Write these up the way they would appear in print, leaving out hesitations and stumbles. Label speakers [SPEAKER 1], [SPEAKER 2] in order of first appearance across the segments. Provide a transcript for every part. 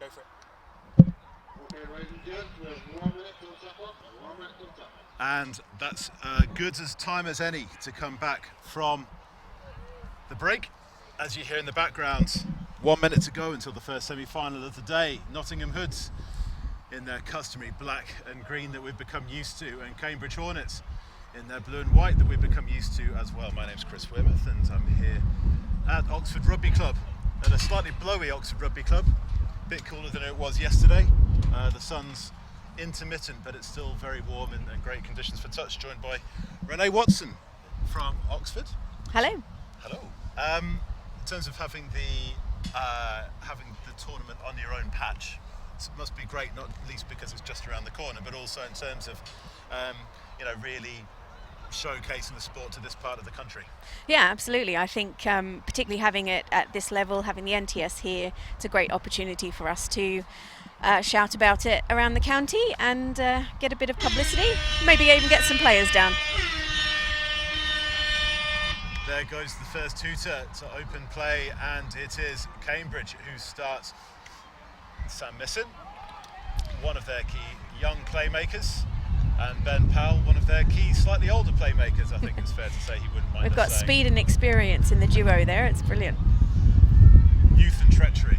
[SPEAKER 1] Go for it.
[SPEAKER 2] Okay, ladies and gents, we have 1 minute till tip off. 1 minute till tip off.
[SPEAKER 3] And that's good as time as any to come back from the break. As you hear in the background, 1 minute to go until the first semi-final of the day. Nottingham Hoods in their customary black and green that we've become used to, and Cambridge Hornets in their blue and white that we've become used to as well. My name's Chris Whitworth and I'm here at Oxford Rugby Club, at a slightly blowy Oxford Rugby Club. A bit cooler than it was yesterday. The sun's intermittent, but it's still very warm and great conditions for touch. Joined by Renee Watson from Oxford.
[SPEAKER 4] Hello.
[SPEAKER 3] Hello. In terms of having the tournament on your own patch, it must be great, not least because it's just around the corner, but also in terms of really showcasing the sport to this part of the country.
[SPEAKER 4] Yeah, absolutely. I think particularly having it at this level, having the NTS here, it's a great opportunity for us to shout about it around the county and get a bit of publicity, maybe even get some players down.
[SPEAKER 3] There goes the first hooter to open play, and it is Cambridge who starts. Sam Misson, one of their key young playmakers, and Ben Powell, one of their key slightly older playmakers. I think it's fair to say he wouldn't mind.
[SPEAKER 4] We've got
[SPEAKER 3] saying.
[SPEAKER 4] Speed and experience in the duo there. It's brilliant.
[SPEAKER 3] Youth and treachery.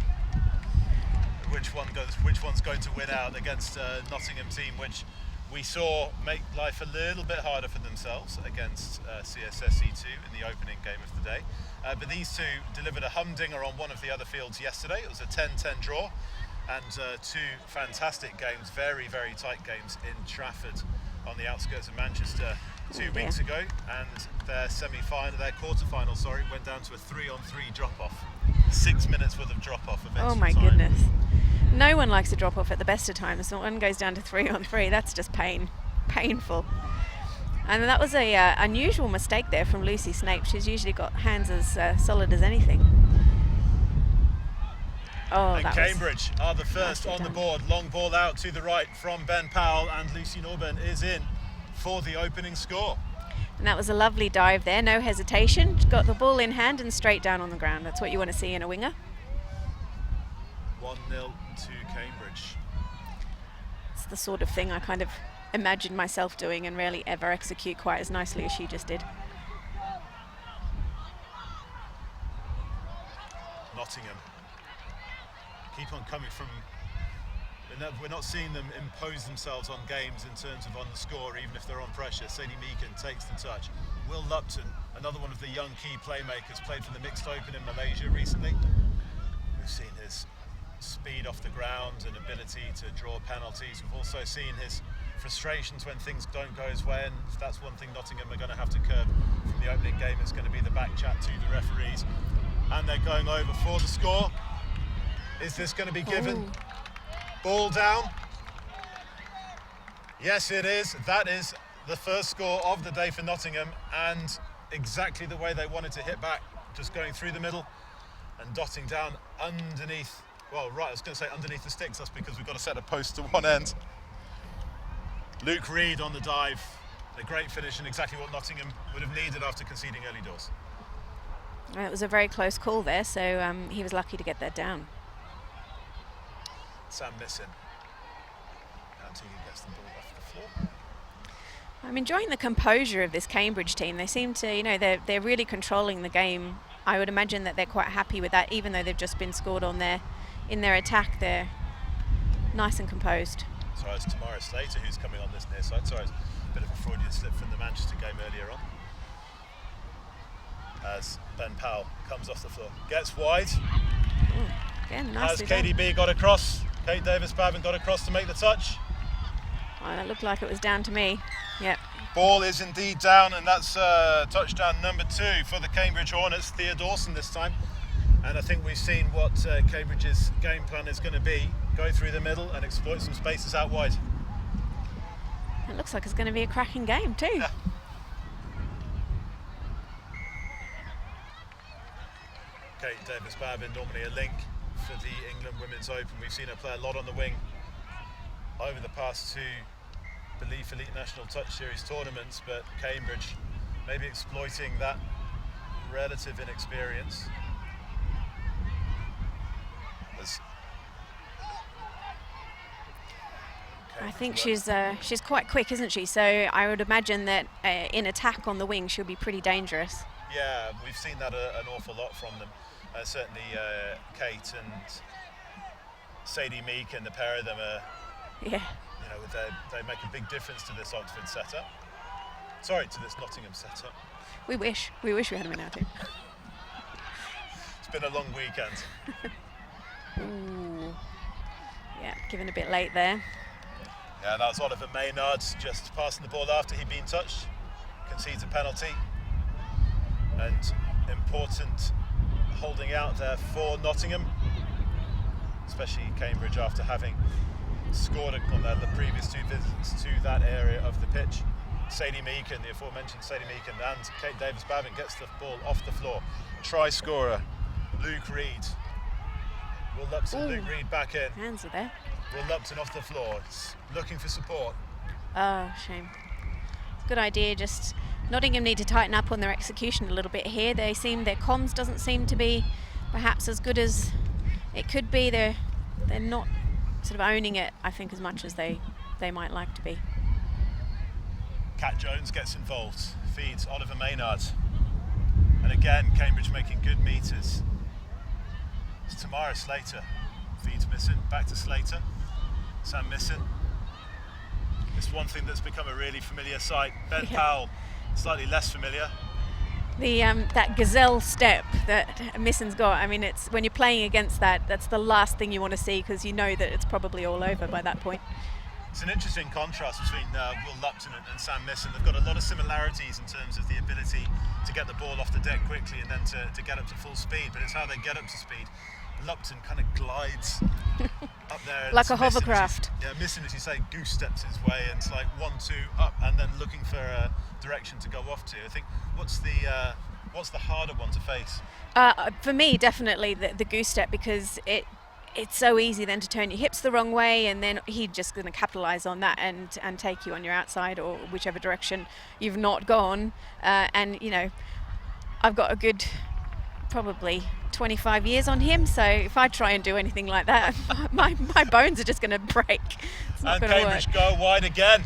[SPEAKER 3] Which one's going to win out against a Nottingham team which we saw make life a little bit harder for themselves against CSSE2 in the opening game of the day. But these two delivered a humdinger on one of the other fields yesterday. It was a 10-10 draw, and two fantastic games, very, very tight games in Trafford on the outskirts of Manchester 2 weeks ago. And their quarter-final, went down to a 3-on-3 drop-off. 6 minutes worth of drop-off of extra time.
[SPEAKER 4] Oh my goodness. No one likes a drop-off at the best of times. So one goes down to 3-on-3. That's just painful. And that was a unusual mistake there from Lucy Snape. She's usually got hands as solid as anything. Oh,
[SPEAKER 3] and Cambridge are the first on the board. Long ball out to the right from Ben Powell, and Lucy Norburn is in for the opening score.
[SPEAKER 4] And that was a lovely dive there, no hesitation. Got the ball in hand and straight down on the ground. That's what you want to see in a winger.
[SPEAKER 3] 1-0 to Cambridge.
[SPEAKER 4] It's the sort of thing I kind of imagine myself doing and rarely ever execute quite as nicely as she just did.
[SPEAKER 3] Nottingham keep on coming from. We're not seeing them impose themselves on games in terms of on the score, even if they're on pressure. Sadie Meakin takes the touch. Will Lupton, another one of the young key playmakers, played for the Mixed Open in Malaysia recently. We've seen his speed off the ground and ability to draw penalties. We've also seen his frustrations when things don't go his way, and if that's one thing Nottingham are going to have to curb from the opening game, it's going to be the back chat to the referees. And they're going over for the score. Is this going to be given? Ball down. Yes, it is. That is the first score of the day for Nottingham, and exactly the way they wanted to hit back, just going through the middle and dotting down underneath. Well, right, I was going to say underneath the sticks. That's because we've got to set a post to one end. Luke Reed on the dive. A great finish, and exactly what Nottingham would have needed after conceding early doors.
[SPEAKER 4] Well, it was a very close call there, so he was lucky to get that down.
[SPEAKER 3] Sam Missin. Until he gets the ball off the floor.
[SPEAKER 4] I'm enjoying the composure of this Cambridge team. They seem to, you know, they're really controlling the game. I would imagine that they're quite happy with that, even though they've just been scored on in their attack. They're nice and composed.
[SPEAKER 3] Sorry, it's Tamara Slater who's coming on this near side. Sorry, it's a bit of a Freudian slip from the Manchester game earlier on. As Ben Powell comes off the floor, gets wide.
[SPEAKER 4] Ooh, again, nicely
[SPEAKER 3] Has KDB got across? Kate Davis-Bavin got across to make the touch.
[SPEAKER 4] Oh, that looked like it was down to me. Yep.
[SPEAKER 3] Ball is indeed down, and that's touchdown number 2 for the Cambridge Hornets. Thea Dawson this time. And I think we've seen what Cambridge's game plan is going to be. Go through the middle and exploit some spaces out wide.
[SPEAKER 4] It looks like it's going to be a cracking game too.
[SPEAKER 3] Yeah. Kate Davis-Bavin, normally a link for the England Women's Open. We've seen her play a lot on the wing over the past 2 Belief Elite National Touch Series tournaments, but Cambridge maybe exploiting that relative inexperience.
[SPEAKER 4] I think she's quite quick, isn't she? So I would imagine that in attack on the wing she'll be pretty dangerous.
[SPEAKER 3] Yeah, we've seen that an awful lot from them. Certainly Kate and Sadie Meek, and the pair of them are,
[SPEAKER 4] yeah,
[SPEAKER 3] you know, they make a big difference to this Oxford setup. Sorry, to this Nottingham setup.
[SPEAKER 4] We wish we had them in our team.
[SPEAKER 3] It's been a long weekend.
[SPEAKER 4] Ooh. Yeah, given a bit late there.
[SPEAKER 3] Yeah, that was Oliver Maynard just passing the ball after he'd been touched. Concedes a penalty. And important holding out there for Nottingham, especially Cambridge after having scored on the previous 2 visits to that area of the pitch. Sadie Meakin, the aforementioned Sadie Meakin, and Kate Davis-Bavin gets the ball off the floor. Try scorer, Luke Reed. Will Lupton, Luke Reed back in.
[SPEAKER 4] Hands are there.
[SPEAKER 3] Will Lupton off the floor, looking for support.
[SPEAKER 4] Oh, shame. Good idea, just Nottingham need to tighten up on their execution a little bit here. Their comms doesn't seem to be perhaps as good as it could be. They're not sort of owning it, I think, as much as they might like to be.
[SPEAKER 3] Kat Jones gets involved, feeds Oliver Maynard. And again, Cambridge making good meters. It's Tamara Slater, feeds Missin, back to Slater. Sam Missin. It's one thing that's become a really familiar sight. Ben Powell, slightly less familiar.
[SPEAKER 4] The that gazelle step that Missin's got, I mean, it's when you're playing against that, that's the last thing you want to see, because you know that it's probably all over by that point.
[SPEAKER 3] It's an interesting contrast between Will Lupton and Sam Missin. They've got a lot of similarities in terms of the ability to get the ball off the deck quickly and then to get up to full speed, but it's how they get up to speed. Lupton kind of glides up there.
[SPEAKER 4] Like a hovercraft.
[SPEAKER 3] Missin, as you say, goose steps his way, and it's like 1, 2, up, and then looking for a direction to go off to. I think, what's the harder one to face?
[SPEAKER 4] For me, definitely the goose step, because it's so easy then to turn your hips the wrong way, and then he's just going to capitalise on that and take you on your outside or whichever direction you've not gone. And you know, I've got a good probably 25 years on him, so if I try and do anything like that, my bones are just going to break. It's not going to work.
[SPEAKER 3] Cambridge go wide again.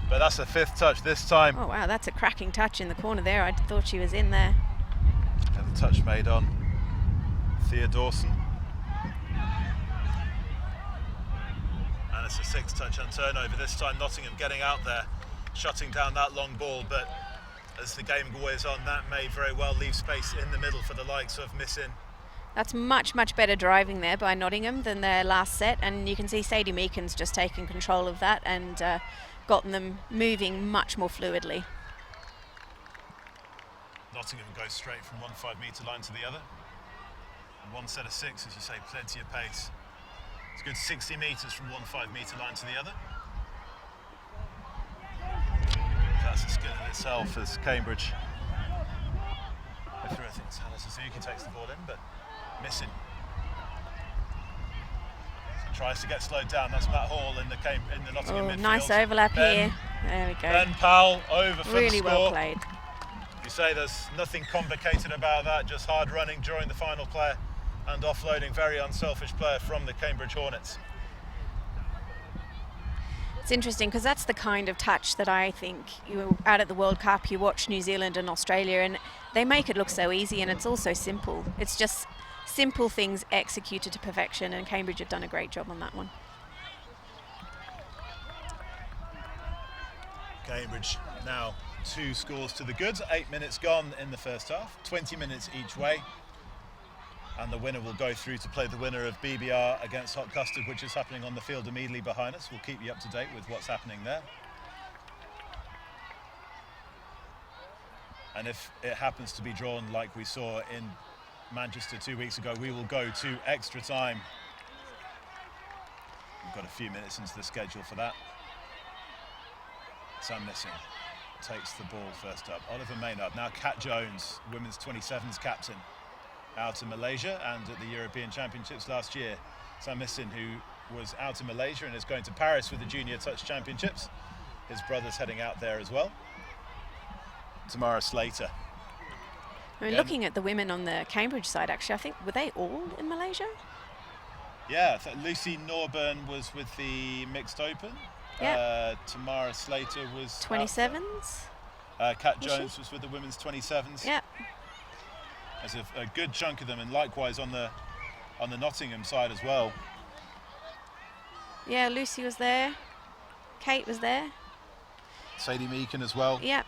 [SPEAKER 3] But that's the 5th touch this time.
[SPEAKER 4] Oh wow, that's a cracking touch in the corner there. I thought she was in there.
[SPEAKER 3] And the touch made on Thea Dawson. And it's a 6th touch on turnover. This time Nottingham getting out there, shutting down that long ball, but as the game goes on, that may very well leave space in the middle for the likes of Missin.
[SPEAKER 4] That's much better driving there by Nottingham than their last set, and you can see Sadie Meakin's just taken control of that and gotten them moving much more fluidly.
[SPEAKER 3] Nottingham goes straight from one 5-metre line to the other. One set of 6, as you say, plenty of pace. It's a good 60 metres from one 5-metre line to the other. That's a skill in itself as Cambridge. I think Hannah Suzuki takes the ball in, but missing. Tries to get slowed down. That's Matt Hall in the Nottingham midfield.
[SPEAKER 4] Nice overlap here. There we go.
[SPEAKER 3] Ben Powell over for
[SPEAKER 4] really
[SPEAKER 3] the score.
[SPEAKER 4] well played.
[SPEAKER 3] You say there's nothing complicated about that, just hard running during the final play and offloading, very unselfish player from the Cambridge Hornets.
[SPEAKER 4] It's interesting because that's the kind of touch that I think out at the World Cup, you watch New Zealand and Australia and they make it look so easy, and it's also simple. It's just simple things executed to perfection, and Cambridge have done a great job on that one.
[SPEAKER 3] Cambridge now 2 scores to the goods, 8 minutes gone in the first half, 20 minutes each way. And the winner will go through to play the winner of BBR against Hot Custard, which is happening on the field immediately behind us. We'll keep you up to date with what's happening there. And if it happens to be drawn like we saw in Manchester 2 weeks ago, we will go to extra time. We've got a few minutes into the schedule for that. Sam Missing takes the ball first up. Oliver Maynard, now Kat Jones, women's 27s captain, out in Malaysia and at the European Championships last year. Sam Missing, who was out in Malaysia and is going to Paris with the Junior Touch Championships. His brother's heading out there as well. Tamara Slater.
[SPEAKER 4] I mean, looking at the women on the Cambridge side, actually, I think, were they all in Malaysia?
[SPEAKER 3] Yeah, Lucy Norburn was with the Mixed Open.
[SPEAKER 4] Yeah.
[SPEAKER 3] Tamara Slater was
[SPEAKER 4] 27s.
[SPEAKER 3] Kat Jones was with the women's 27s.
[SPEAKER 4] Yeah.
[SPEAKER 3] There's a good chunk of them, and likewise on the Nottingham side as well.
[SPEAKER 4] Yeah, Lucy was there. Kate was there.
[SPEAKER 3] Sadie Meakin as well.
[SPEAKER 4] Yeah.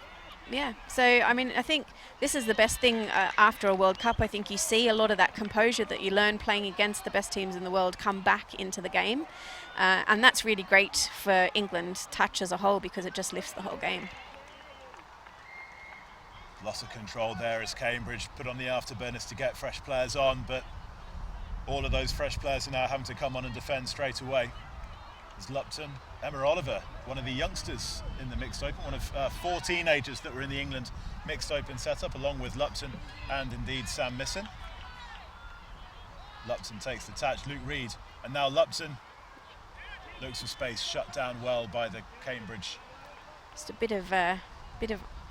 [SPEAKER 4] Yeah, so I mean, I think this is the best thing after a World Cup. I think you see a lot of that composure that you learn playing against the best teams in the world come back into the game, and that's really great for England touch as a whole because it just lifts the whole game.
[SPEAKER 3] Loss of control there as Cambridge put on the afterburners to get fresh players on, but all of those fresh players are now having to come on and defend straight away. There's Lupton, Emma Oliver, one of the youngsters in the Mixed Open, one of 4 teenagers that were in the England Mixed Open setup, along with Lupton and indeed Sam Misson. Lupton takes the touch, Luke Reed, and now Lupton looks for space, shut down well by the Cambridge.
[SPEAKER 4] Just a bit of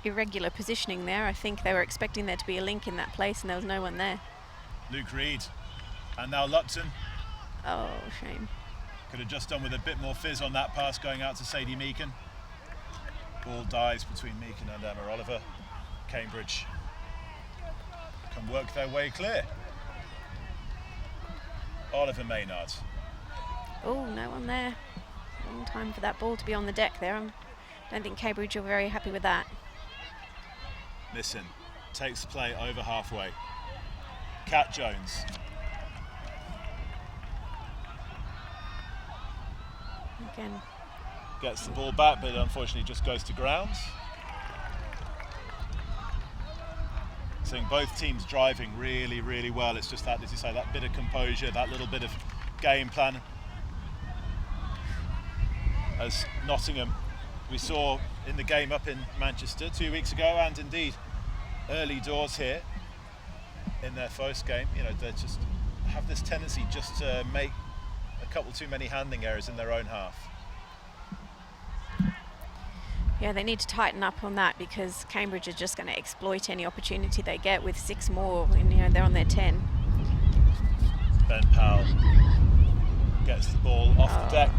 [SPEAKER 4] irregular positioning there. I think they were expecting there to be a link in that place, and there was no one there.
[SPEAKER 3] Luke Reed, and now Lupton.
[SPEAKER 4] Oh, shame.
[SPEAKER 3] Could have just done with a bit more fizz on that pass going out to Sadie Meakin. Ball dies between Meakin and Emma Oliver. Cambridge can work their way clear. Oliver Maynard.
[SPEAKER 4] Oh, no one there. Long time for that ball to be on the deck there. I don't think Cambridge are very happy with that.
[SPEAKER 3] Misson takes the play over halfway. Kat Jones.
[SPEAKER 4] Again.
[SPEAKER 3] Gets the ball back, but unfortunately just goes to grounds. Seeing both teams driving really, really well. It's just that, as you say, that bit of composure, that little bit of game plan. As Nottingham, we saw in the game up in Manchester 2 weeks ago, and indeed early doors here in their first game, you know, they just have this tendency just to make a couple too many handling errors in their own half.
[SPEAKER 4] Yeah, they need to tighten up on that because Cambridge are just going to exploit any opportunity they get with 6 more, and you know, they're on their 10.
[SPEAKER 3] Ben Powell gets the ball off the deck.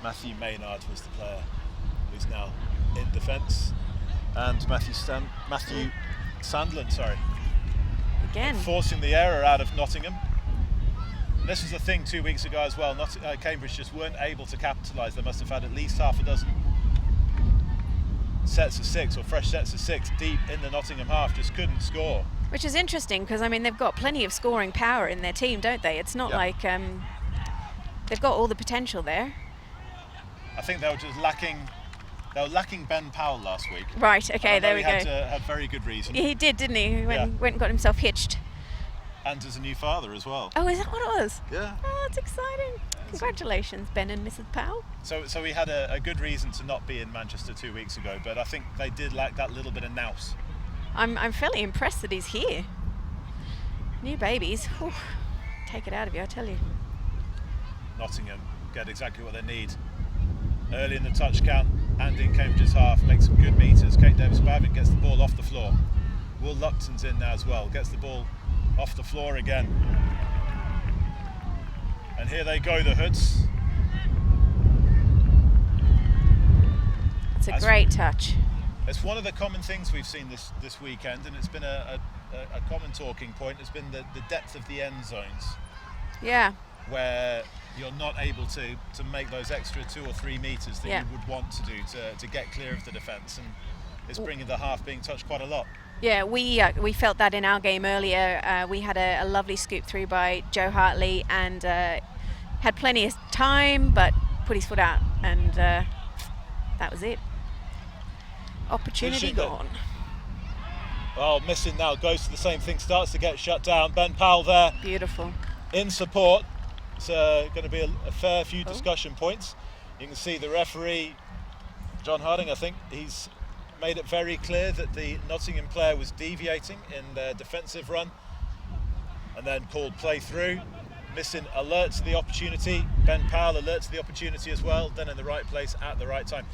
[SPEAKER 3] Matthew Maynard was the player who's now in defence, and Matthew Sandland,
[SPEAKER 4] Again.
[SPEAKER 3] forcing the error out of Nottingham. And this was the thing 2 weeks ago as well. Cambridge just weren't able to capitalise. They must have had at least half a dozen sets of 6 or fresh sets of 6 deep in the Nottingham half, just couldn't score.
[SPEAKER 4] Which is interesting because, I mean, they've got plenty of scoring power in their team, don't they? It's not like they've got all the potential there.
[SPEAKER 3] I think they were just lacking. They were lacking Ben Powell last week.
[SPEAKER 4] Right. Okay. There we go.
[SPEAKER 3] Had very good reason.
[SPEAKER 4] He did, didn't he? He went
[SPEAKER 3] Yeah.
[SPEAKER 4] and got himself hitched.
[SPEAKER 3] And as a new father as well.
[SPEAKER 4] Oh, is that what it was?
[SPEAKER 3] Yeah.
[SPEAKER 4] Oh, that's exciting. Congratulations, Ben and Mrs. Powell.
[SPEAKER 3] So we had a good reason to not be in Manchester 2 weeks ago, but I think they did lack that little bit of nous.
[SPEAKER 4] I'm fairly impressed that he's here. New babies. Whew, take it out of you, I tell you.
[SPEAKER 3] Nottingham get exactly what they need. Early in the touch count and in Cambridge's half, makes some good meters. Kate Davis-Bavin gets the ball off the floor. Will Lupton's in now as well, gets the ball off the floor again. And here they go, the Hoods.
[SPEAKER 4] It's a great touch.
[SPEAKER 3] It's one of the common things we've seen this weekend, and it's been a common talking point. It's been the depth of the end zones.
[SPEAKER 4] Yeah.
[SPEAKER 3] Where you're not able to make those extra 2 or 3 meters that you would want to do to get clear of the defence, and it's bringing the half being touched quite a lot.
[SPEAKER 4] Yeah, we felt that in our game earlier. We had a lovely scoop through by Joe Hartley and had plenty of time, but put his foot out, and that was it. Opportunity gone.
[SPEAKER 3] Oh, missing now, goes to the same thing, starts to get shut down. Ben Powell there.
[SPEAKER 4] Beautiful.
[SPEAKER 3] In support. It's going to be a fair few discussion points. You can see the referee, John Harding, I think, he's made it very clear that the Nottingham player was deviating in their defensive run and then called play through. Missing alert to the opportunity. Ben Powell alert to the opportunity as well, then in the right place at the right time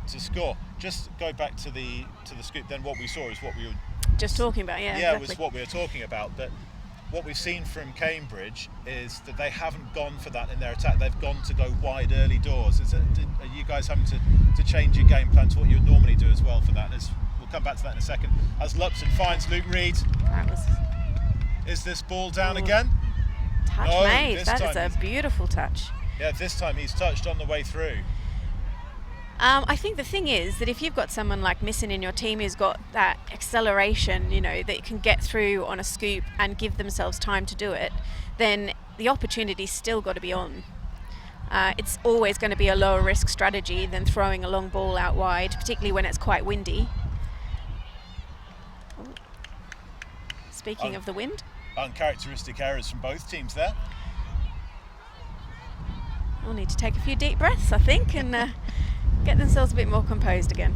[SPEAKER 3] to score. Just go back to the scoop, then what we saw is what we were
[SPEAKER 4] just talking about. Yeah,
[SPEAKER 3] exactly.
[SPEAKER 4] was
[SPEAKER 3] what we were talking about. But what we've seen from Cambridge is that they haven't gone for that in their attack. They've gone to go wide early doors. Are you guys having to change your game plan to what you would normally do as well for that? We'll come back to that in a second. As Lupton finds Luke Reed. Is this ball down again?
[SPEAKER 4] Touch made. That is a beautiful touch.
[SPEAKER 3] Yeah, this time he's touched on the way through.
[SPEAKER 4] I think the thing is that if you've got someone like Missin in your team who's got that acceleration, that can get through on a scoop and give themselves time to do it, then the opportunity's still got to be on. It's always going to be a lower risk strategy than throwing a long ball out wide, particularly when it's quite windy. Speaking of the wind.
[SPEAKER 3] Uncharacteristic errors from both teams there.
[SPEAKER 4] We'll need to take a few deep breaths, I think, and get themselves a bit more composed again.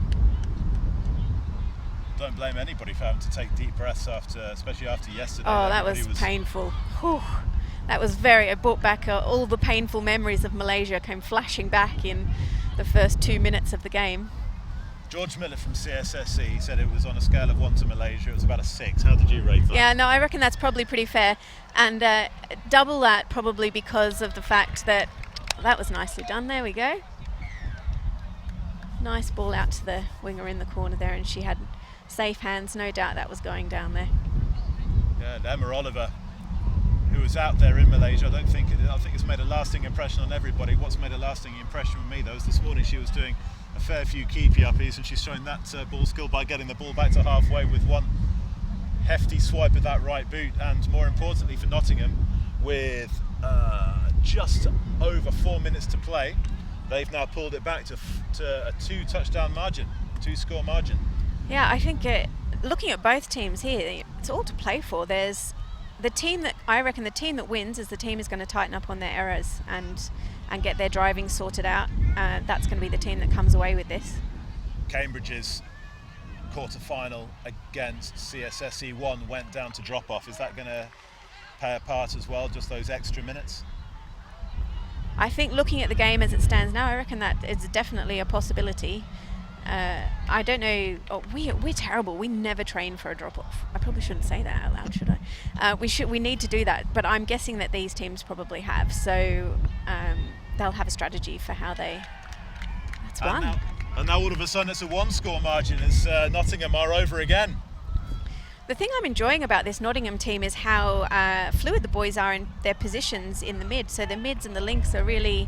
[SPEAKER 3] Don't blame anybody for having to take deep breaths especially after yesterday.
[SPEAKER 4] Oh, that was painful. Whew. That was it brought back all the painful memories of Malaysia came flashing back in the first 2 minutes of the game.
[SPEAKER 3] George Miller from CSSC said it was on a scale of 1 to Malaysia, it was about a 6. How did you rate that?
[SPEAKER 4] Yeah, no, I reckon that's probably pretty fair. And double that probably because of the fact that was nicely done. There we go. Nice ball out to the winger in the corner there, and she had safe hands, no doubt that was going down there.
[SPEAKER 3] Yeah, and Emma Oliver, who was out there in Malaysia, I think it's made a lasting impression on everybody. What's made a lasting impression on me though is this morning she was doing a fair few keepy-uppies, and she's showing that ball skill by getting the ball back to halfway with one hefty swipe of that right boot, and more importantly for Nottingham, with just over 4 minutes to play, they've now pulled it back to a 2-score margin.
[SPEAKER 4] Yeah, I think looking at both teams here, it's all to play for. There's the team that wins is the team is going to tighten up on their errors and get their driving sorted out. That's going to be the team that comes away with this.
[SPEAKER 3] Cambridge's quarter-final against CSSE 1 went down to drop-off. Is that going to play a part as well, just those extra minutes?
[SPEAKER 4] I think looking at the game as it stands now, I reckon that is definitely a possibility. I don't know. We're terrible. We never train for a drop-off. I probably shouldn't say that out loud, should I? We need to do that, but I'm guessing that these teams probably have. So they'll have a strategy for how they. That's one.
[SPEAKER 3] And now all of a sudden it's a 1-score margin as Nottingham are over again.
[SPEAKER 4] The thing I'm enjoying about this Nottingham team is how fluid the boys are in their positions in the mid. So the mids and the links are really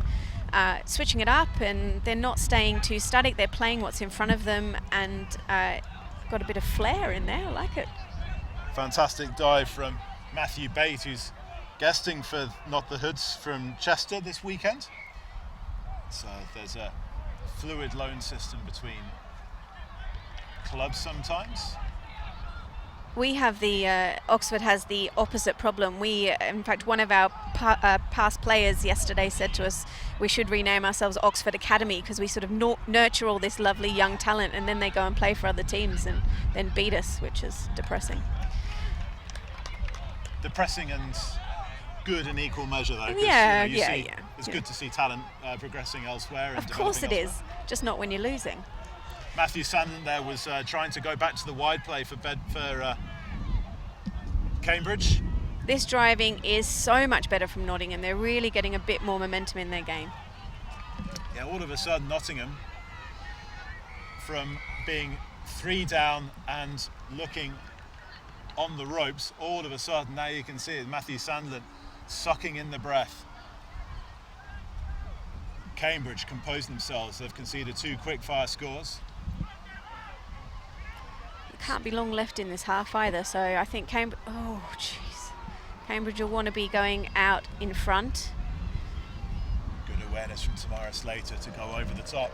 [SPEAKER 4] switching it up, and they're not staying too static. They're playing what's in front of them, and got a bit of flair in there. I like it.
[SPEAKER 3] Fantastic dive from Matthew Bate, who's guesting for Not the Hoods from Chester this weekend. So there's a fluid loan system between clubs sometimes.
[SPEAKER 4] We have Oxford has the opposite problem. In fact, one of our past players yesterday said to us we should rename ourselves Oxford Academy because we sort of nurture all this lovely young talent and then they go and play for other teams and then beat us, which is depressing.
[SPEAKER 3] Depressing and good in equal measure, though.
[SPEAKER 4] Yeah,
[SPEAKER 3] It's good to see talent progressing elsewhere. And
[SPEAKER 4] of course it
[SPEAKER 3] elsewhere.
[SPEAKER 4] is, just not when you're losing.
[SPEAKER 3] Matthew Sandlin there was trying to go back to the wide play for Cambridge.
[SPEAKER 4] This driving is so much better from Nottingham. They're really getting a bit more momentum in their game.
[SPEAKER 3] Yeah, all of a sudden Nottingham, from being 3 down and looking on the ropes, all of a sudden now you can see it, Matthew Sandlin sucking in the breath. Cambridge composed themselves. They've conceded 2 quick fire scores.
[SPEAKER 4] Can't be long left in this half either, so I think Cambridge will want to be going out in front.
[SPEAKER 3] Good awareness from Tamara Slater to go over the top,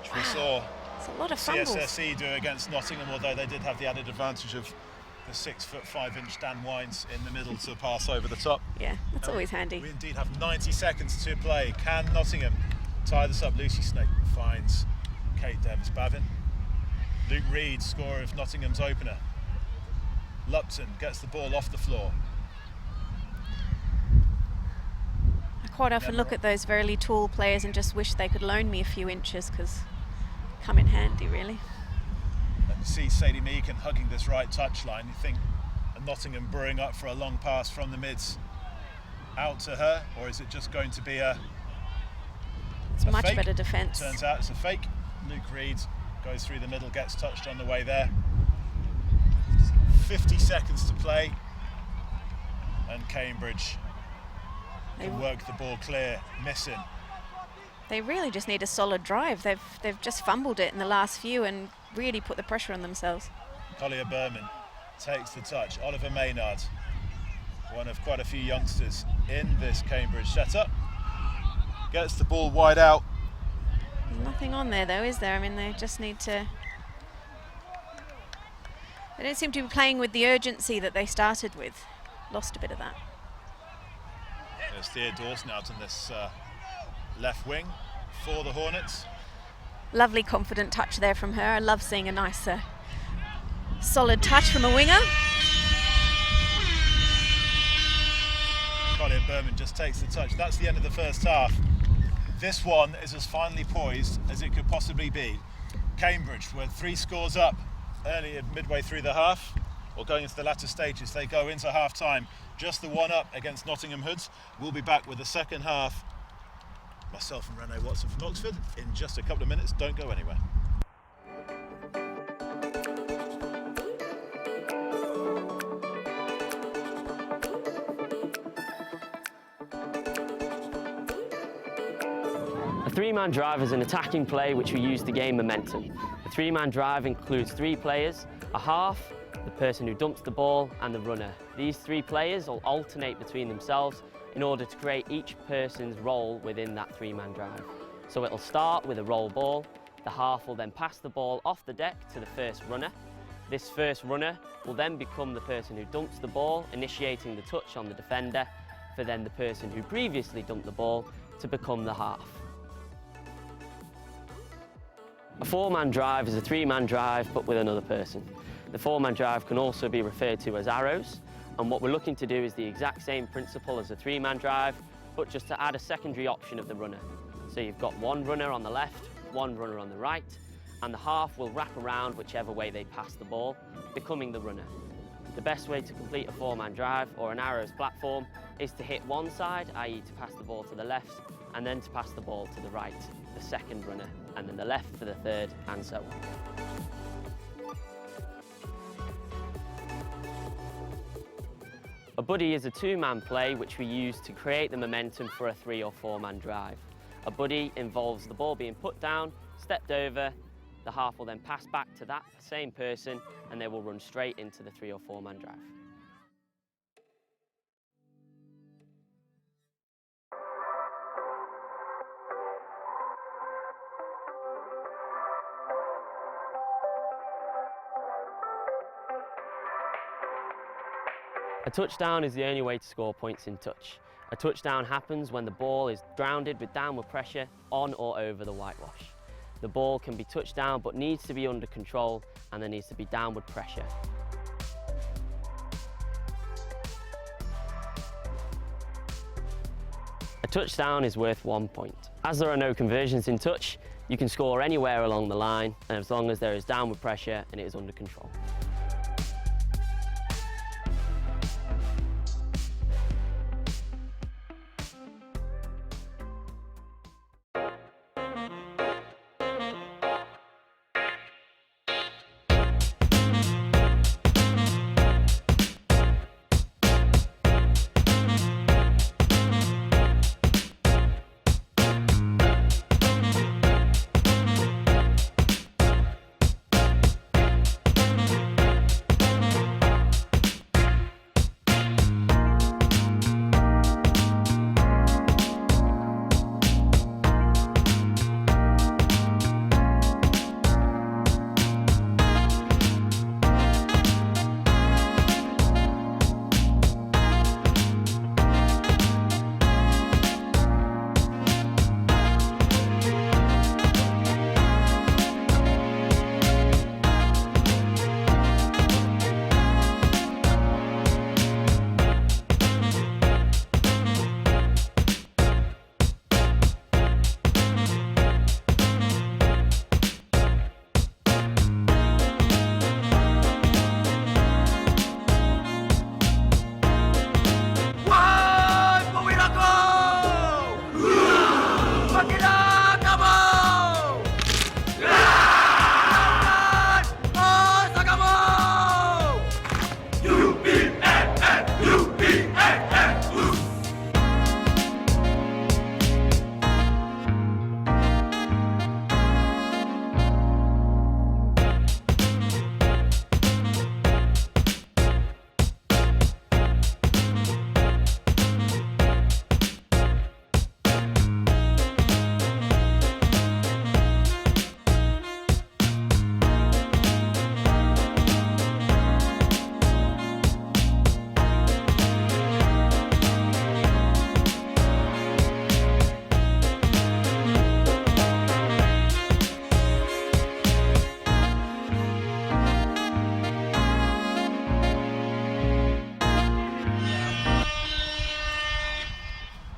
[SPEAKER 3] which we saw
[SPEAKER 4] it's a lot of fumbles.
[SPEAKER 3] CSSE do against Nottingham, although they did have the added advantage of the 6'5" Dan Wines in the middle to pass over the top.
[SPEAKER 4] Yeah, that's always handy.
[SPEAKER 3] We indeed have 90 seconds to play. Can Nottingham tie this up? Lucy Snake finds Kate Devens-Bavin. Luke Reed, scorer of Nottingham's opener. Lupton gets the ball off the floor.
[SPEAKER 4] I quite often look at those very tall players and just wish they could loan me a few inches because come in handy, really.
[SPEAKER 3] And you see Sadie Meakin hugging this right touchline. You think a Nottingham brewing up for a long pass from the mids out to her, or is it just going to be
[SPEAKER 4] it's much
[SPEAKER 3] fake?
[SPEAKER 4] Better defence.
[SPEAKER 3] Turns out it's a fake. Luke Reed goes through the middle, gets touched on the way there. 50 seconds to play, and Cambridge can work the ball clear, missing.
[SPEAKER 4] They really just need a solid drive. They've just fumbled it in the last few and really put the pressure on themselves.
[SPEAKER 3] Collier Berman takes the touch. Oliver Maynard, one of quite a few youngsters in this Cambridge setup, gets the ball wide out.
[SPEAKER 4] Nothing on there though, is there? I mean, they just need to... They don't seem to be playing with the urgency that they started with. Lost a bit of that.
[SPEAKER 3] There's Thea Dawson out on this left wing for the Hornets.
[SPEAKER 4] Lovely confident touch there from her. I love seeing a nice solid touch from a winger.
[SPEAKER 3] Collier Berman just takes the touch. That's the end of the first half. This one is as finely poised as it could possibly be. Cambridge were 3 scores up early midway through the half, or going into the latter stages. They go into half time just the 1 up against Nottingham Hoods. We'll be back with the second half. Myself and Renee Watson from Oxford in just a couple of minutes. Don't go anywhere.
[SPEAKER 5] A 3-man drive is an attacking play which we use to gain momentum. The 3-man drive includes 3 players, a half, the person who dumps the ball and the runner. These 3 players will alternate between themselves in order to create each person's role within that 3-man drive. So it'll start with a roll ball, the half will then pass the ball off the deck to the first runner. This first runner will then become the person who dumps the ball, initiating the touch on the defender, for then the person who previously dumped the ball to become the half. A 4-man drive is a 3-man drive, but with another person. The 4-man drive can also be referred to as arrows, and what we're looking to do is the exact same principle as a 3-man drive, but just to add a secondary option of the runner. So you've got 1 runner on the left, 1 runner on the right, and the half will wrap around whichever way they pass the ball, becoming the runner. The best way to complete a 4-man drive or an arrows platform is to hit one side, i.e. to pass the ball to the left, and then to pass the ball to the right, the second runner, and then the left for the third, and so on. A buddy is a 2-man play which we use to create the momentum for a 3- or 4-man drive. A buddy involves the ball being put down, stepped over, the half will then pass back to that same person, and they will run straight into the 3- or 4-man drive. A touchdown is the only way to score points in touch. A touchdown happens when the ball is grounded with downward pressure on or over the whitewash. The ball can be touched down but needs to be under control, and there needs to be downward pressure. A touchdown is worth 1 point. As there are no conversions in touch, you can score anywhere along the line, and as long as there is downward pressure and it is under control.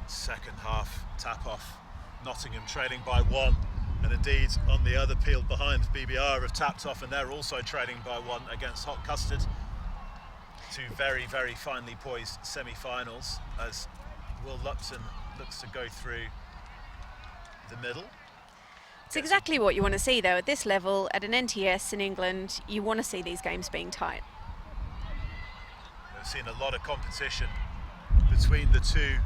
[SPEAKER 3] Second half tap-off, Nottingham trailing by 1, and indeed on the other field behind, BBR have tapped off and they're also trailing by 1 against Hot Custard. Two very, very finely poised semi-finals as Will Lupton looks to go through the middle.
[SPEAKER 4] It's exactly what you want to see though. At this level, at an NTS in England, you want to see these games being tight.
[SPEAKER 3] We've seen a lot of competition between the two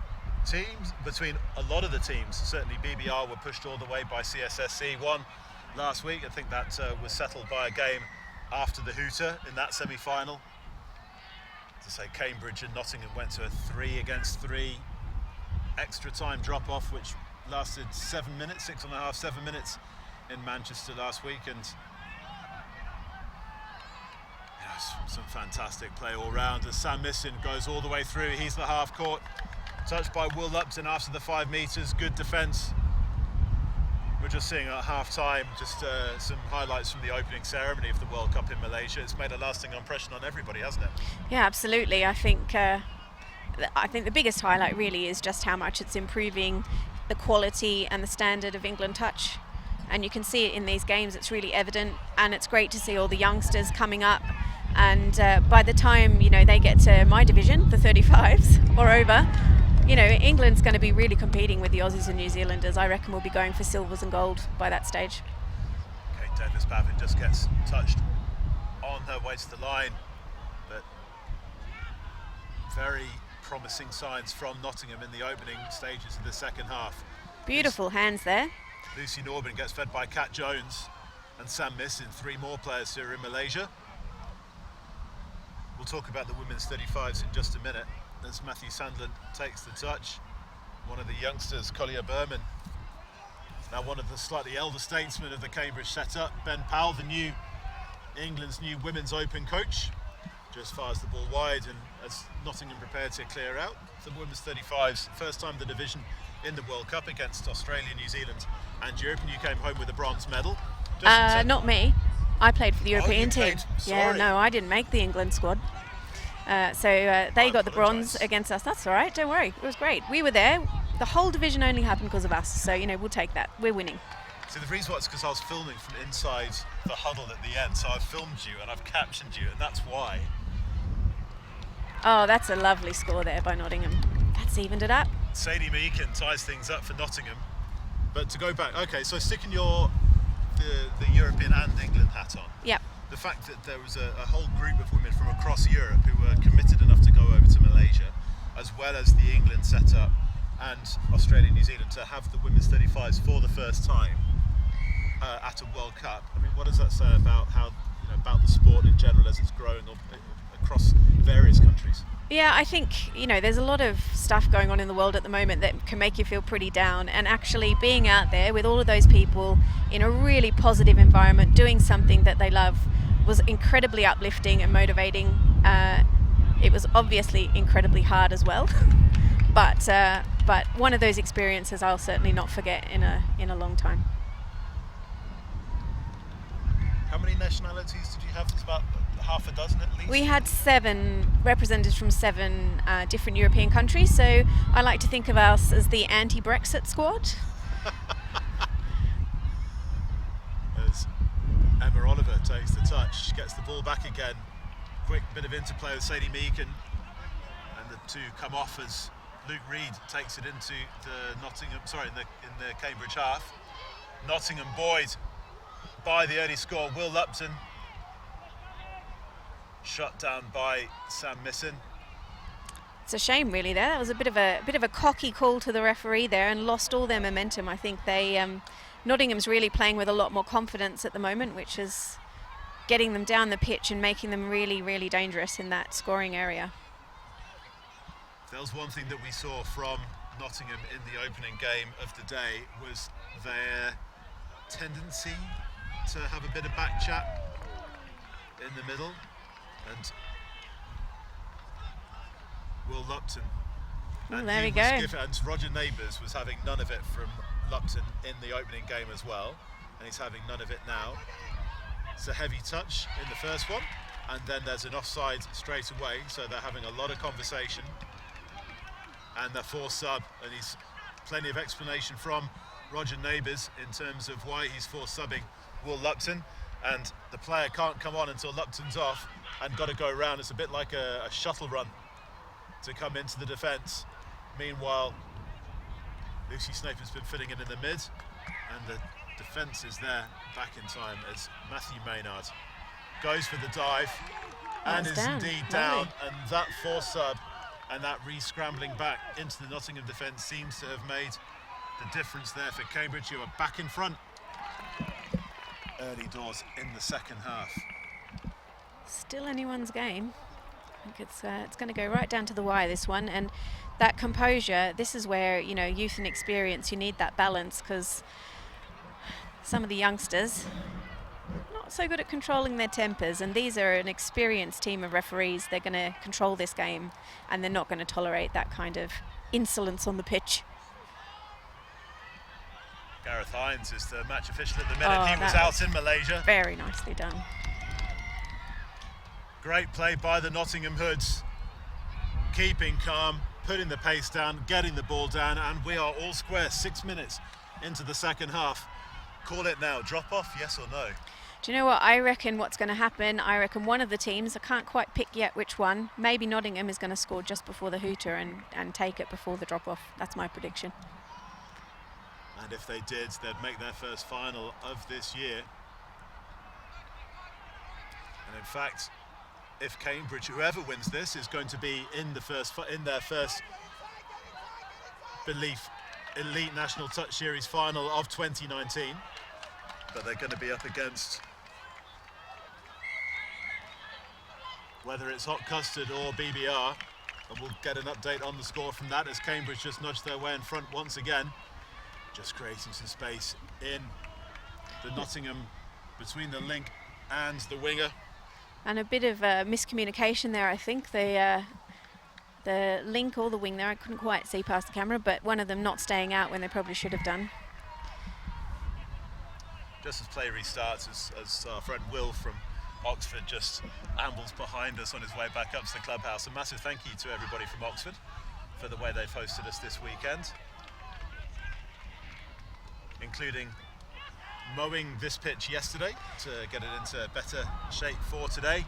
[SPEAKER 3] teams, between a lot of the teams. Certainly BBR were pushed all the way by CSSC. Won last week. I think that was settled by a game after the hooter in that semi-final. To say, Cambridge and Nottingham went to a 3-against-3 extra time drop-off, which lasted 7 minutes, 6.5, 7 minutes in Manchester last week, and yes, some fantastic play all round as Sam Missin goes all the way through. He's the half court, touched by Will Lupton after the 5 metres, good defence. We're just seeing at half-time just some highlights from the opening ceremony of the World Cup in Malaysia. It's made a lasting impression on everybody, hasn't it?
[SPEAKER 4] Yeah, absolutely. I think the biggest highlight really is just how much it's improving the quality and the standard of England touch. And you can see it in these games, it's really evident, and it's great to see all the youngsters coming up. And by the time, they get to my division, the 35s or over, England's going to be really competing with the Aussies and New Zealanders. I reckon we'll be going for silvers and gold by that stage.
[SPEAKER 3] Okay, Davis Bavin just gets touched on her way to the line, but very promising signs from Nottingham in the opening stages of the second half.
[SPEAKER 4] Beautiful hands there.
[SPEAKER 3] Lucy Norman gets fed by Kat Jones and Sam Missin, 3 more players who are in Malaysia. We'll talk about the women's 35s in just a minute as Matthew Sandland takes the touch. One of the youngsters, Collier Berman, now one of the slightly elder statesmen of the Cambridge setup. Ben Powell, England's new women's open coach, just fires the ball wide, and as Nottingham prepare to clear out, the women's 35s, first time the division in the World Cup against Australia, New Zealand and Europe, and you came home with a bronze medal.
[SPEAKER 4] Not me. I played for the European team.
[SPEAKER 3] played?
[SPEAKER 4] Yeah,
[SPEAKER 3] Sorry.
[SPEAKER 4] no, I didn't make the England squad. They got the bronze
[SPEAKER 3] apologise.
[SPEAKER 4] against us. That's all right, don't worry. It was great. We were there. The whole division only happened because of us. So, we'll take that. We're winning.
[SPEAKER 3] So the reason why it's because I was filming from inside the huddle at the end, so I've filmed you and I've captioned you, and that's why.
[SPEAKER 4] Oh, that's a lovely score there by Nottingham. That's evened it up.
[SPEAKER 3] Sadie Meakin ties things up for Nottingham. But to go back, okay, so sticking the European and England hat on,
[SPEAKER 4] Yep.
[SPEAKER 3] the fact that there was a whole group of women from across Europe who were committed enough to go over to Malaysia, as well as the England setup and Australia, New Zealand, to have the women's 35s for the first time at a World Cup. I mean, what does that say about how about the sport in general as it's growing across various countries?
[SPEAKER 4] Yeah, I think, there's a lot of stuff going on in the world at the moment that can make you feel pretty down, and actually being out there with all of those people in a really positive environment, doing something that they love, was incredibly uplifting and motivating. It was obviously incredibly hard as well, but one of those experiences I'll certainly not forget in a long time.
[SPEAKER 3] How many nationalities did you have? It's about half a dozen at least?
[SPEAKER 4] We had 7 representatives from 7 different European countries, so I like to think of us as the anti-Brexit squad.
[SPEAKER 3] As Emma Oliver takes the touch, gets the ball back again. Quick bit of interplay with Sadie Meakin, and the two come off as Luke Reed takes it into the in the Cambridge half. Nottingham buoyed by the early score. Will Lupton shut down by Sam Misson.
[SPEAKER 4] It's a shame, really. That was a bit of a cocky call to the referee there, and lost all their momentum. I think Nottingham's really playing with a lot more confidence at the moment, which is getting them down the pitch and making them really, really dangerous in that scoring area.
[SPEAKER 3] There was one thing that we saw from Nottingham in the opening game of the day was their tendency to have a bit of back chat in the middle, and Will Lupton and
[SPEAKER 4] there we
[SPEAKER 3] he
[SPEAKER 4] go.
[SPEAKER 3] and Roger Neighbours was having none of it from Lupton in the opening game as well, and he's having none of it now. It's a heavy touch in the first one, and then there's an offside straight away, so they're having a lot of conversation, and they're forced sub, and he's plenty of explanation from Roger Neighbours in terms of why he's forced subbing Will Lupton, and the player can't come on until Lupton's off and got to go around. It's a bit like a shuttle run to come into the defence. Meanwhile, Lucy Snape has been filling in the mid, and the defence is there back in time as Matthew Maynard goes for the dive and is indeed down, and that force sub and that re-scrambling back into the Nottingham defence seems to have made the difference there for Cambridge, who are back in front early doors in the second half.
[SPEAKER 4] Still anyone's game. I think it's going to go right down to the wire, this one, and that composure, this is where, youth and experience, you need that balance, because some of the youngsters not so good at controlling their tempers, and these are an experienced team of referees. They're going to control this game, and they're not going to tolerate that kind of insolence on the pitch.
[SPEAKER 3] Gareth Hines is the match official at the minute. He was out in Malaysia.
[SPEAKER 4] Very nicely done.
[SPEAKER 3] Great play by the Nottingham Hoods, keeping calm, putting the pace down, getting the ball down, and we are all square. 6 minutes into the second half. Call it now. Drop off, yes or no?
[SPEAKER 4] Do you know what? I reckon what's going to happen, I reckon one of the teams, I can't quite pick yet which one, maybe Nottingham is going to score just before the hooter and take it before the drop-off. That's my prediction.
[SPEAKER 3] And if they did, they'd make their first final of this year. And in fact, if Cambridge, whoever wins this, is going to be in their first belief elite national touch series final of 2019, but they're going to be up against whether it's Hot Custard or BBR, and we'll get an update on the score from that as Cambridge just nudged their way in front once again, just creating some space in the Nottingham between the link and the winger.
[SPEAKER 4] And a bit of miscommunication there, I think. The link or the wing there, I couldn't quite see past the camera, but one of them not staying out when they probably should have done.
[SPEAKER 3] Just as play restarts, as our friend Will from Oxford just ambles behind us on his way back up to the clubhouse. A massive thank you to everybody from Oxford for the way they've hosted us this weekend, including mowing this pitch yesterday to get it into better shape for today.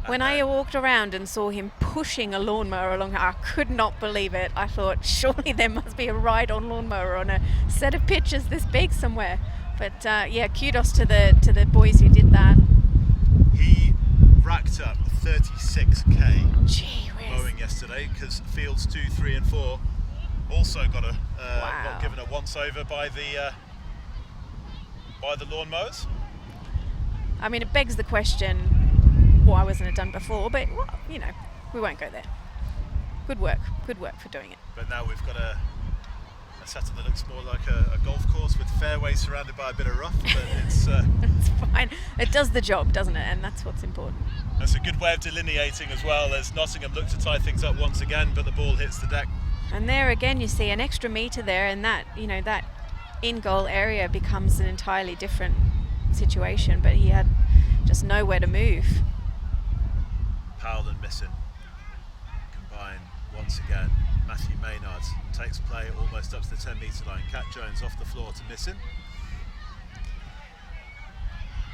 [SPEAKER 4] When I walked around and saw him pushing a lawnmower along, I could not believe it. I thought, surely there must be a ride-on lawnmower on a set of pitches this big somewhere. But yeah, kudos to the boys who did that.
[SPEAKER 3] He racked up 36k
[SPEAKER 4] Gee whiz.
[SPEAKER 3] mowing yesterday, because fields 2, 3 and 4 also got
[SPEAKER 4] Wow.
[SPEAKER 3] given a once over by the lawnmowers.
[SPEAKER 4] I mean, it begs the question, why wasn't it done before? But, well, you know, we won't go there. Good work for doing it.
[SPEAKER 3] But now we've got a setup that looks more like a golf course with fairways surrounded by a bit of rough, but it's
[SPEAKER 4] It's fine. It does the job, doesn't it? And that's what's important.
[SPEAKER 3] that's a good way of delineating as well, as Nottingham look to tie things up once again, but the ball hits the deck.
[SPEAKER 4] And there again, you see an extra metre there, and that, you know, that in-goal area becomes an entirely different situation, but he had just nowhere to move.
[SPEAKER 3] Powell and Misson combine once again. Matthew Maynard takes play almost up to the 10 metre line. Cat Jones off the floor to Misson.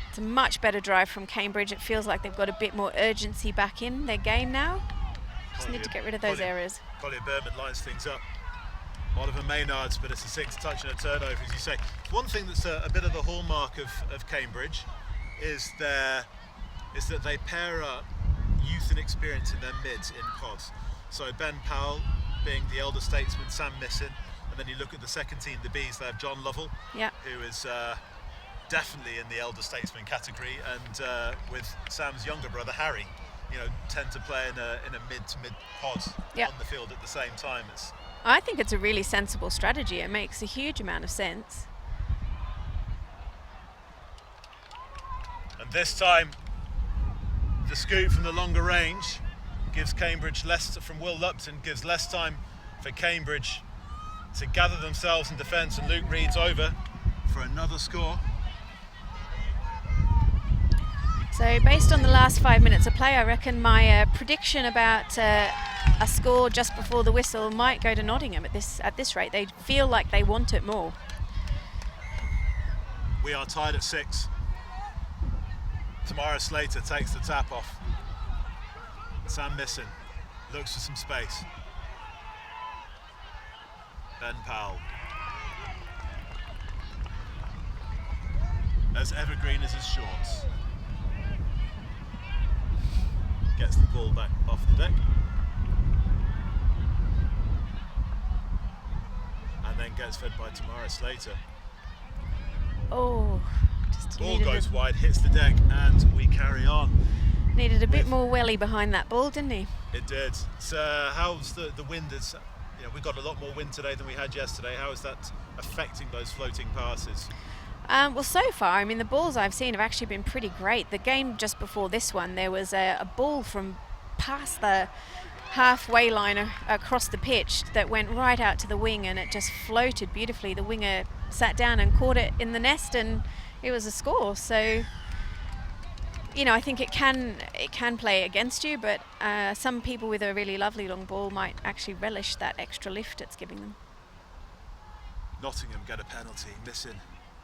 [SPEAKER 4] It's a much better drive from Cambridge. It feels like they've got a bit more urgency back in their game now. Just need to get rid of those errors.
[SPEAKER 3] Collier Berman lines things up. Oliver Maynard's, but it's a 6 touch and a turnover, as you say. One thing that's a bit of the hallmark of Cambridge is that they pair up youth and experience in their mids in pods. So Ben Powell being the elder statesman, Sam Misson, and then you look at the second team, the Bees, they have John Lovell,
[SPEAKER 4] Yeah.
[SPEAKER 3] who is definitely in the elder statesman category, and with Sam's younger brother Harry, you know, tend to play in a mid to mid pod
[SPEAKER 4] Yeah.
[SPEAKER 3] on the field at the same time.
[SPEAKER 4] I think it's a really sensible strategy. It makes a huge amount of sense.
[SPEAKER 3] And this time, the scoop from the longer range gives Cambridge less, from Will Lupton, gives less time for Cambridge to gather themselves in defence, and Luke Reed's over for another score.
[SPEAKER 4] So based on the last 5 minutes of play, I reckon my prediction about a score just before the whistle might go to Nottingham at this rate. They feel like they want it more.
[SPEAKER 3] We are tied at 6. Tamara Slater takes the tap off. Sam Misson looks for some space. Ben Powell. As evergreen as his shorts. Gets the ball back off the deck. And then gets fed by Tamara Slater.
[SPEAKER 4] Oh, just
[SPEAKER 3] Ball goes wide, hits the deck, and we carry on.
[SPEAKER 4] needed a bit more welly behind that ball, didn't he?
[SPEAKER 3] It did. So how's the wind? We got a lot more wind today than we had yesterday. How is that affecting those floating passes?
[SPEAKER 4] Well, so far, I mean, the balls I've seen have actually been pretty great. The game just before this one, there was a ball from past the halfway line across the pitch that went right out to the wing, and it just floated beautifully. The winger sat down and caught it in the nest, and it was a score. So, you know, I think it can play against you, but some people with a really lovely long ball might actually relish that extra lift it's giving them.
[SPEAKER 3] Nottingham get a penalty, Misson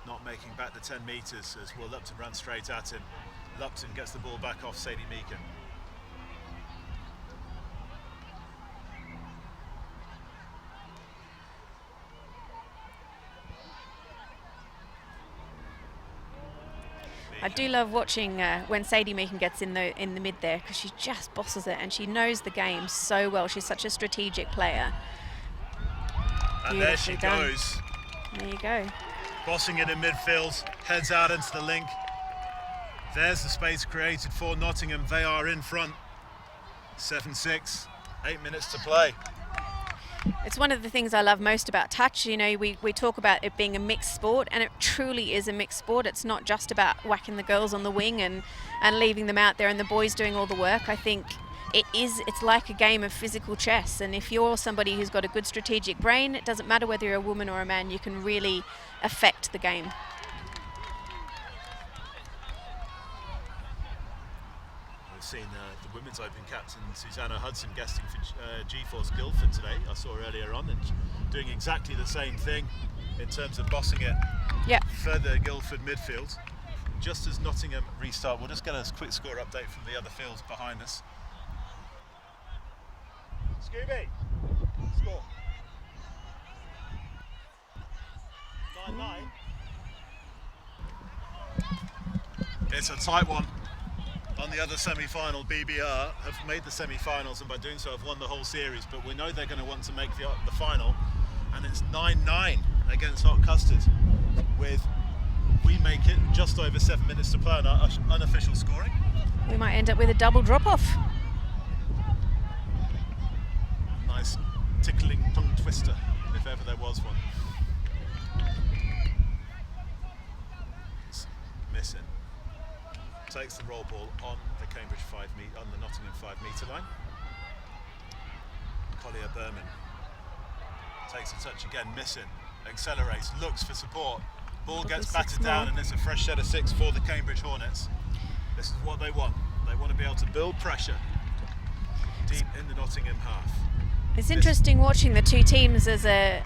[SPEAKER 3] not making back the 10 metres as Will Lupton ran straight at him. Lupton gets the ball back off Sadie Meakin.
[SPEAKER 4] I do love watching when Sadie Meakin gets in the mid there, because she just bosses it and she knows the game so well. She's such a strategic player.
[SPEAKER 3] And there she
[SPEAKER 4] Beautifully done.
[SPEAKER 3] goes,
[SPEAKER 4] There you go.
[SPEAKER 3] bossing it in midfield, heads out into the link. There's the space created for Nottingham. They are in front. 7-6, 8 minutes to play.
[SPEAKER 4] It's one of the things I love most about touch. You know, we talk about it being a mixed sport, and it truly is a mixed sport. It's not just about whacking the girls on the wing and leaving them out there and the boys doing all the work. I think it's like a game of physical chess, and if you're somebody who's got a good strategic brain, it doesn't matter whether you're a woman or a man, you can really affect the game.
[SPEAKER 3] We've seen the women's open captain Susanna Hudson guesting for G-Force Guildford today. I saw earlier on, and doing exactly the same thing in terms of bossing it further Guildford midfield. Just as Nottingham restart, we'll just get a quick score update from the other fields behind us. Scooby, score. 9-9. It's a tight one. On the other semi-final, BBR have made the semi-finals, and by doing so have won the whole series, but we know they're going to want to make the final, and it's 9-9 against Hot Custard, with we make it just over 7 minutes to play on our unofficial scoring.
[SPEAKER 4] We might end up with a double drop-off.
[SPEAKER 3] Nice tickling tongue twister, if ever there was one. It's missing. Takes the roll ball on the Cambridge on the Nottingham 5 metre line. Collier Berman takes a touch again, missing, accelerates, looks for support. Ball gets batted down, and it's a fresh set of 6 for the Cambridge Hornets. This is what they want. They want to be able to build pressure deep in the Nottingham half.
[SPEAKER 4] It's interesting watching the two teams as a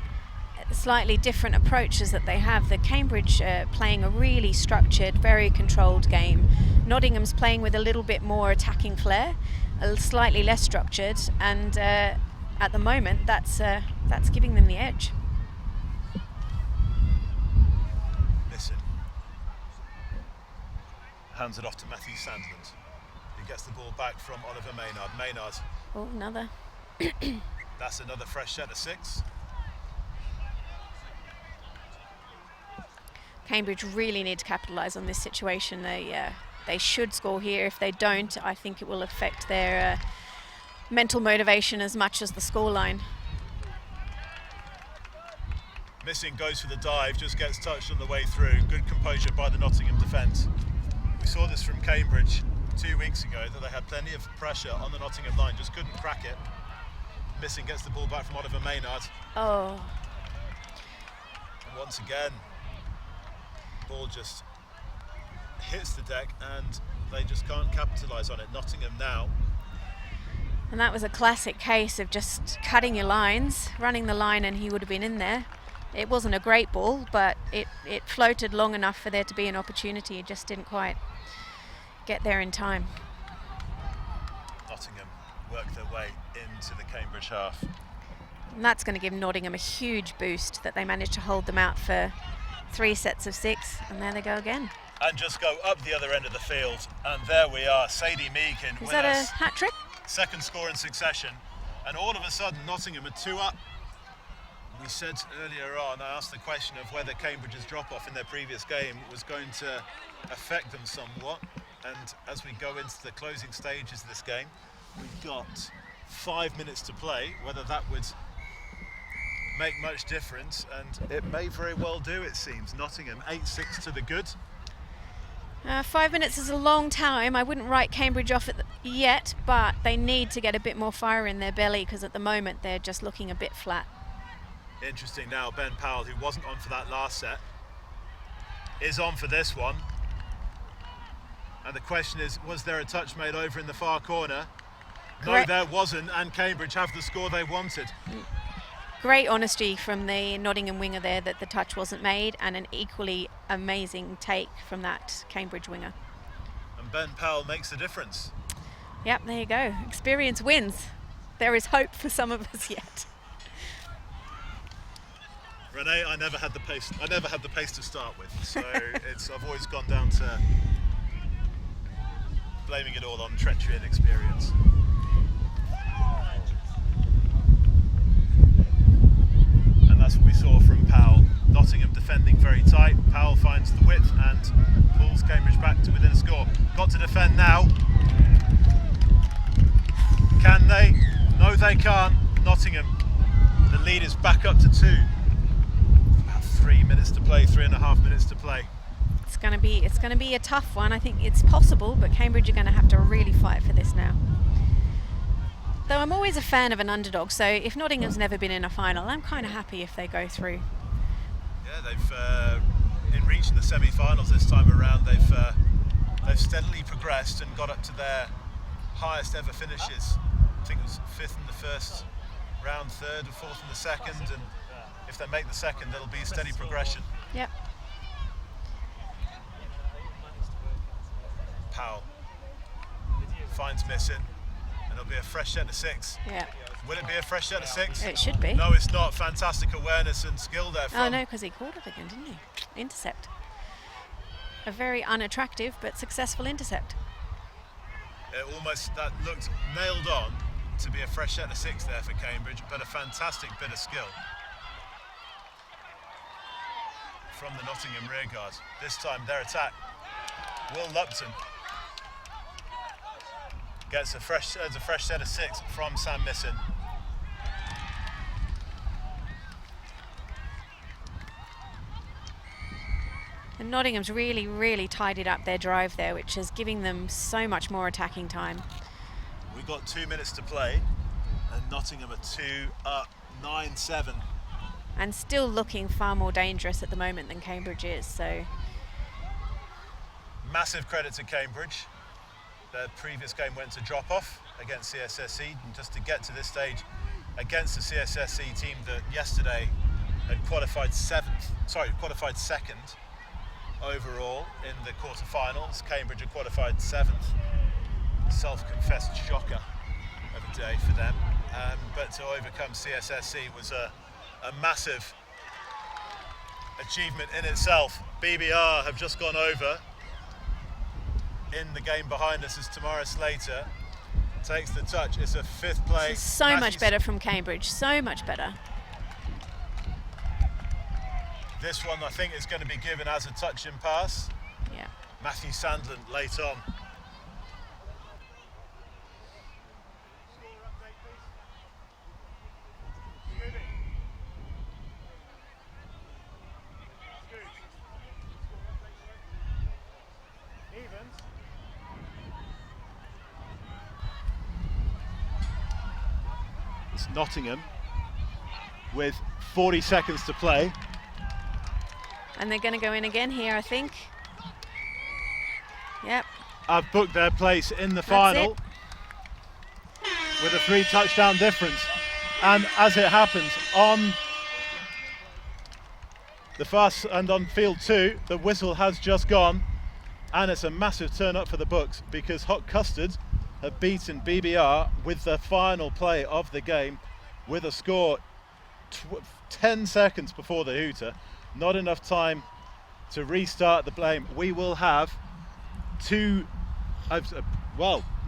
[SPEAKER 4] slightly different approaches that they have. The Cambridge playing a really structured, very controlled game. Nottingham's playing with a little bit more attacking flair, slightly less structured, and at the moment that's giving them the edge.
[SPEAKER 3] Listen. Hands it off to Matthew Sandland, who gets the ball back from Oliver Maynard. Maynard.
[SPEAKER 4] Oh, another.
[SPEAKER 3] That's another fresh set of 6.
[SPEAKER 4] Cambridge really need to capitalise on this situation. They should score here. If they don't, I think it will affect their mental motivation as much as the scoreline.
[SPEAKER 3] Missing goes for the dive, just gets touched on the way through. Good composure by the Nottingham defence. We saw this from Cambridge 2 weeks ago, that they had plenty of pressure on the Nottingham line, just couldn't crack it. Missing gets the ball back from Oliver Maynard.
[SPEAKER 4] Oh.
[SPEAKER 3] And once again, ball just hits the deck and they just can't capitalise on it. Nottingham now.
[SPEAKER 4] And that was a classic case of just cutting your lines, running the line, and he would have been in there. It wasn't a great ball, but it floated long enough for there to be an opportunity. It just didn't quite get there in time.
[SPEAKER 3] Nottingham work their way into the Cambridge half.
[SPEAKER 4] And that's going to give Nottingham a huge boost that they managed to hold them out for 3 sets of 6, and there they go again.
[SPEAKER 3] And just go up the other end of the field, and there we are, Sadie Meakin
[SPEAKER 4] Is
[SPEAKER 3] with
[SPEAKER 4] that
[SPEAKER 3] us.
[SPEAKER 4] a hat trick?
[SPEAKER 3] Second score in succession, and all of a sudden Nottingham are 2 up. We said earlier on, I asked the question of whether Cambridge's drop-off in their previous game was going to affect them somewhat, and as we go into the closing stages of this game, we've got 5 minutes to play. Whether that would make much difference, and it may very well do, it seems. Nottingham 8-6 to the good.
[SPEAKER 4] 5 minutes is a long time. I wouldn't write Cambridge off yet, but they need to get a bit more fire in their belly, because at the moment they're just looking a bit flat.
[SPEAKER 3] Interesting now, Ben Powell, who wasn't on for that last set, is on for this one. And the question is, was there a touch made over in the far corner? No, there wasn't, and Cambridge have the score they wanted.
[SPEAKER 4] Great honesty from the Nottingham winger there that the touch wasn't made, and an equally amazing take from that Cambridge winger.
[SPEAKER 3] And Ben Powell makes a difference.
[SPEAKER 4] Yep, there you go. Experience wins. There is hope for some of us yet.
[SPEAKER 3] Renee, I never had the pace to start with, so I've always gone down to blaming it all on treachery and experience. And that's what we saw from Powell. Nottingham defending very tight. Powell finds the width and pulls Cambridge back to within a score. Got to defend now. Can they? No, they can't. Nottingham The lead is back up to 2. About 3 minutes to play, 3.5 minutes to play.
[SPEAKER 4] It's going to be a tough one. I think it's possible, but Cambridge are going to have to really fight for this now. Though I'm always a fan of an underdog, so if Nottingham's never been in a final, I'm kind of happy if they go through.
[SPEAKER 3] Yeah, they've in reaching the semi-finals this time around, they've steadily progressed and got up to their highest ever finishes. I think it was 5th in the first round, 3rd and 4th in the second, and if they make the second, there'll be a steady progression.
[SPEAKER 4] Yep.
[SPEAKER 3] Powell finds missing, and it'll be a fresh set of 6.
[SPEAKER 4] Yeah.
[SPEAKER 3] Will it be a fresh set of 6?
[SPEAKER 4] It should be.
[SPEAKER 3] No, it's not. Fantastic awareness and skill there.
[SPEAKER 4] Oh no, because he called it again, didn't he? Intercept. A very unattractive but successful intercept.
[SPEAKER 3] That looked nailed on to be a fresh set of 6 there for Cambridge, but a fantastic bit of skill from the Nottingham rearguard. This time their attack. Will Lupton gets a fresh set of 6 from Sam Misson.
[SPEAKER 4] And Nottingham's really, really tidied up their drive there, which is giving them so much more attacking time.
[SPEAKER 3] We've got 2 minutes to play, and Nottingham are 2 up, 9-7.
[SPEAKER 4] And still looking far more dangerous at the moment than Cambridge is, so.
[SPEAKER 3] Massive credit to Cambridge. Their previous game went to drop off against CSSE, and just to get to this stage against the CSSE team that yesterday had qualified second overall in the quarterfinals. Cambridge had qualified 7th. Self-confessed shocker of a day for them, but to overcome CSSE was a massive achievement in itself. BBR have just gone over. In the game behind us is Tamara Slater, takes the touch. It's a 5th play.
[SPEAKER 4] So much better from Cambridge, so much better.
[SPEAKER 3] This one I think is going to be given as a touch and pass.
[SPEAKER 4] Yeah.
[SPEAKER 3] Matthew Sandland late on. It's Nottingham with 40 seconds to play.
[SPEAKER 4] And they're going to go in again here, I think. Yep.
[SPEAKER 3] Have booked their place in the final with a 3 touchdown difference. And as it happens, on the fast and on field 2, the whistle has just gone, and it's a massive turn up for the books because Hot Custard have beaten BBR with the final play of the game with a score 10 seconds before the hooter. Not enough time to restart the blame. We will have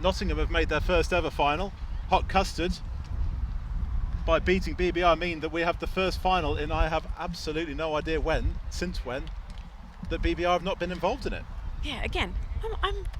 [SPEAKER 3] Nottingham have made their first ever final. Hot Custard, by beating BBR, mean that we have the first final in I have absolutely no idea since when, that BBR have not been involved in it.
[SPEAKER 4] Yeah, again,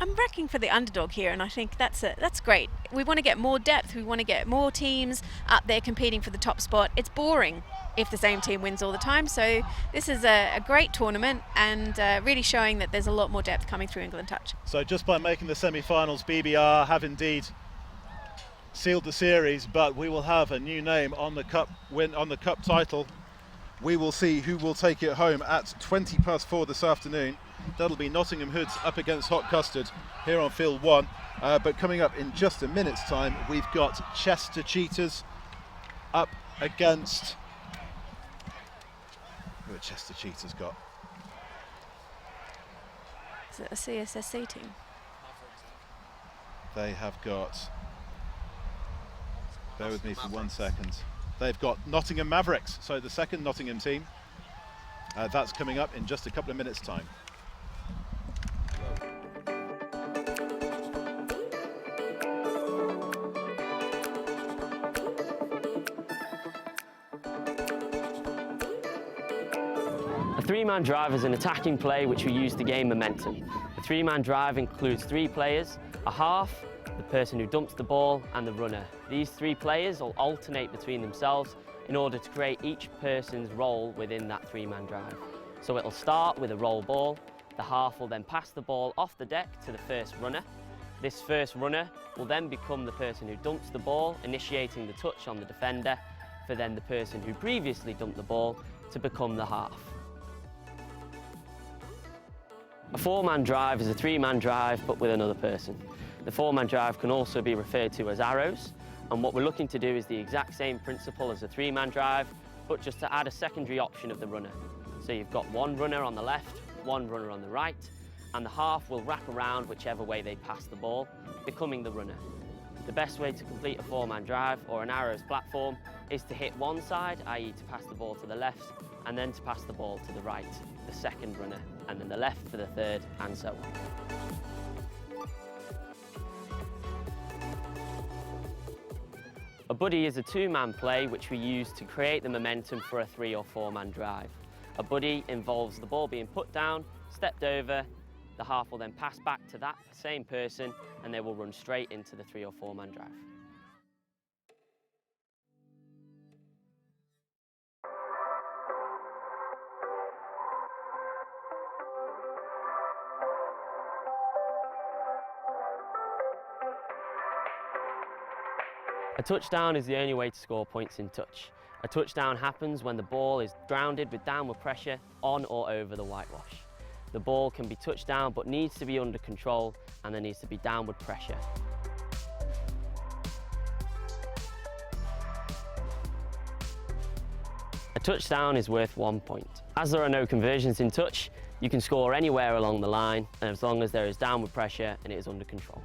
[SPEAKER 4] I'm wrecking for the underdog here, and I think that's great. We want to get more depth. We want to get more teams up there competing for the top spot. It's boring if the same team wins all the time. So this is a great tournament, and really showing that there's a lot more depth coming through England Touch.
[SPEAKER 3] So just by making the semi-finals, BBR have indeed sealed the series, but we will have a new name on the cup title. We will see who will take it home at 4:20 this afternoon. That'll be Nottingham Hoods up against Hot Custard here on field 1. But coming up in just a minute's time, we've got Chester Cheetahs up against... Who have Chester Cheetahs got?
[SPEAKER 4] Is it a CSSC team?
[SPEAKER 3] They have got... Bear with me for 1 second. They've got Nottingham Mavericks, so the second Nottingham team. That's coming up in just a couple of minutes' time.
[SPEAKER 5] A 3-man drive is an attacking play which we use to gain momentum. The 3-man drive includes 3 players, a half, the person who dumps the ball, and the runner. These 3 players will alternate between themselves in order to create each person's role within that three-man drive. So it'll start with a roll ball. The half will then pass the ball off the deck to the first runner. This first runner will then become the person who dumps the ball, initiating the touch on the defender, for then the person who previously dumped the ball to become the half. A four-man drive is a three-man drive, but with another person. The four-man drive can also be referred to as arrows, and what we're looking to do is the exact same principle as a three-man drive, but just to add a secondary option of the runner. So you've got one runner on the left, one runner on the right, and the half will wrap around whichever way they pass the ball, becoming the runner. The best way to complete a four-man drive or an arrows platform is to hit one side, i.e. to pass the ball to the left, and then to pass the ball to the right, the second runner, and then the left for the third, and so on. A buddy is a two-man play which we use to create the momentum for a three- or four-man drive. A buddy involves the ball being put down, stepped over, the half will then pass back to that same person, and they will run straight into the three- or four-man drive. A touchdown is the only way to score points in touch. A touchdown happens when the ball is grounded with downward pressure on or over the whitewash. The ball can be touched down but needs to be under control, and there needs to be downward pressure. A touchdown is worth 1 point. As there are no conversions in touch, you can score anywhere along the line, and as long as there is downward pressure and it is under control.